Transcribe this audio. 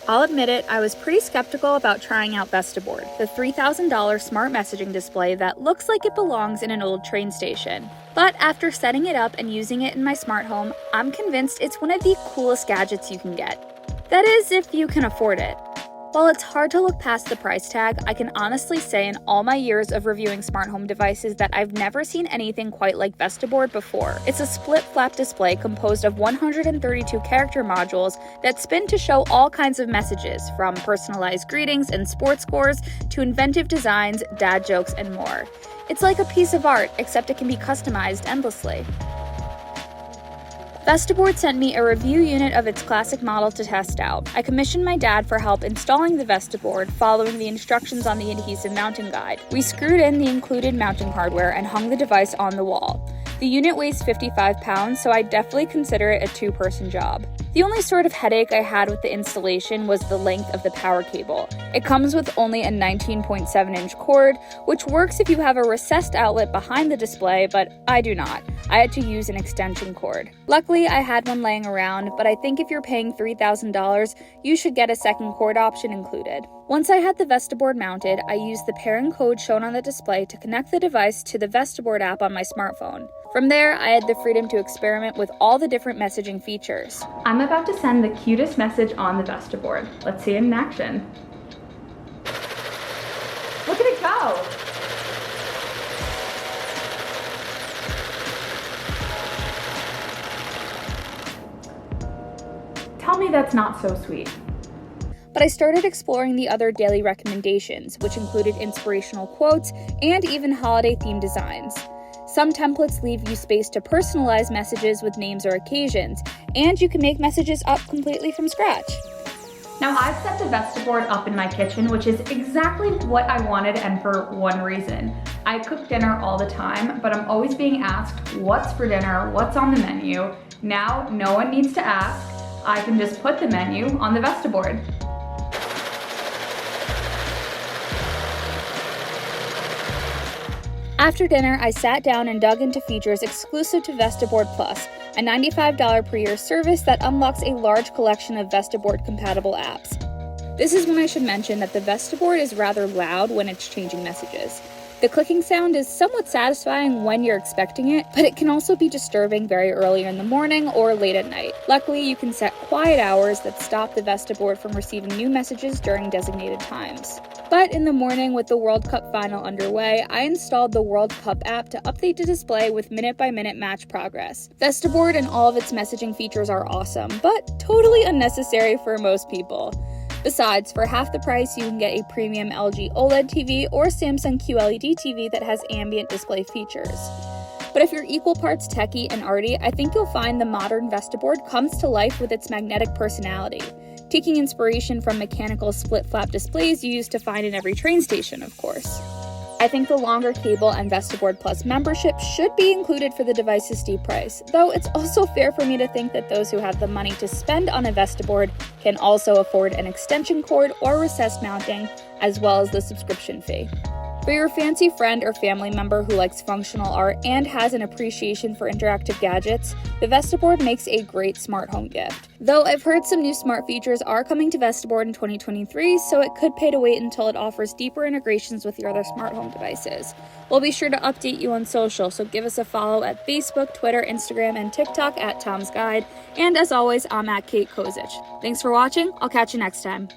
I'll admit it, I was pretty skeptical about trying out Vestaboard, the $3,000 smart messaging display that looks like it belongs in an old train station. But after setting it up and using it in my smart home, I'm convinced it's one of the coolest gadgets you can get. That is, if you can afford it. While it's hard to look past the price tag, I can honestly say in all my years of reviewing smart home devices that I've never seen anything quite like Vestaboard before. It's a split-flap display composed of 132 character modules that spin to show all kinds of messages, from personalized greetings and sports scores to inventive designs, dad jokes, and more. It's like a piece of art, except it can be customized endlessly. Vestaboard sent me a review unit of its classic model to test out. I commissioned my dad for help installing the Vestaboard, following the instructions on the adhesive mounting guide. We screwed in the included mounting hardware and hung the device on the wall. The unit weighs 55 pounds, so I definitely consider it a two-person job. The only sort of headache I had with the installation was the length of the power cable. It comes with only a 19.7-inch cord, which works if you have a recessed outlet behind the display, but I do not. I had to use an extension cord. Luckily, I had one laying around, but I think if you're paying $3,000, you should get a second cord option included. Once I had the Vestaboard mounted, I used the pairing code shown on the display to connect the device to the Vestaboard app on my smartphone. From there, I had the freedom to experiment with all the different messaging features. I'm about to send the cutest message on the Vestaboard. Let's see it in action. Look at it go! Tell me that's not so sweet. But I started exploring the other daily recommendations, which included inspirational quotes and even holiday-themed designs. Some templates leave you space to personalize messages with names or occasions, and you can make messages up completely from scratch. Now, I've set the Vestaboard up in my kitchen, which is exactly what I wanted and for one reason. I cook dinner all the time, but I'm always being asked what's for dinner, what's on the menu. Now, no one needs to ask. I can just put the menu on the Vestaboard. After dinner, I sat down and dug into features exclusive to Vestaboard Plus, a $95 per year service that unlocks a large collection of Vestaboard-compatible apps. This is when I should mention that the Vestaboard is rather loud when it's changing messages. The clicking sound is somewhat satisfying when you're expecting it, but it can also be disturbing very early in the morning or late at night. Luckily, you can set quiet hours that stop the Vestaboard from receiving new messages during designated times. But in the morning, with the World Cup final underway, I installed the World Cup app to update the display with minute-by-minute match progress. Vestaboard and all of its messaging features are awesome, but totally unnecessary for most people. Besides, for half the price, you can get a premium LG OLED TV or Samsung QLED TV that has ambient display features. But if you're equal parts techie and arty, I think you'll find the modern Vestaboard comes to life with its magnetic personality, taking inspiration from mechanical split-flap displays you used to find in every train station, of course. I think the longer cable and Vestaboard Plus membership should be included for the device's steep price, though it's also fair for me to think that those who have the money to spend on a Vestaboard can also afford an extension cord or recessed mounting, as well as the subscription fee. For your fancy friend or family member who likes functional art and has an appreciation for interactive gadgets, the Vestaboard makes a great smart home gift. Though I've heard some new smart features are coming to Vestaboard in 2023, so it could pay to wait until it offers deeper integrations with your other smart home devices. We'll be sure to update you on social, so give us a follow at Facebook, Twitter, Instagram, and TikTok at Tom's Guide. And as always, I'm at Kate Kozich. Thanks for watching. I'll catch you next time.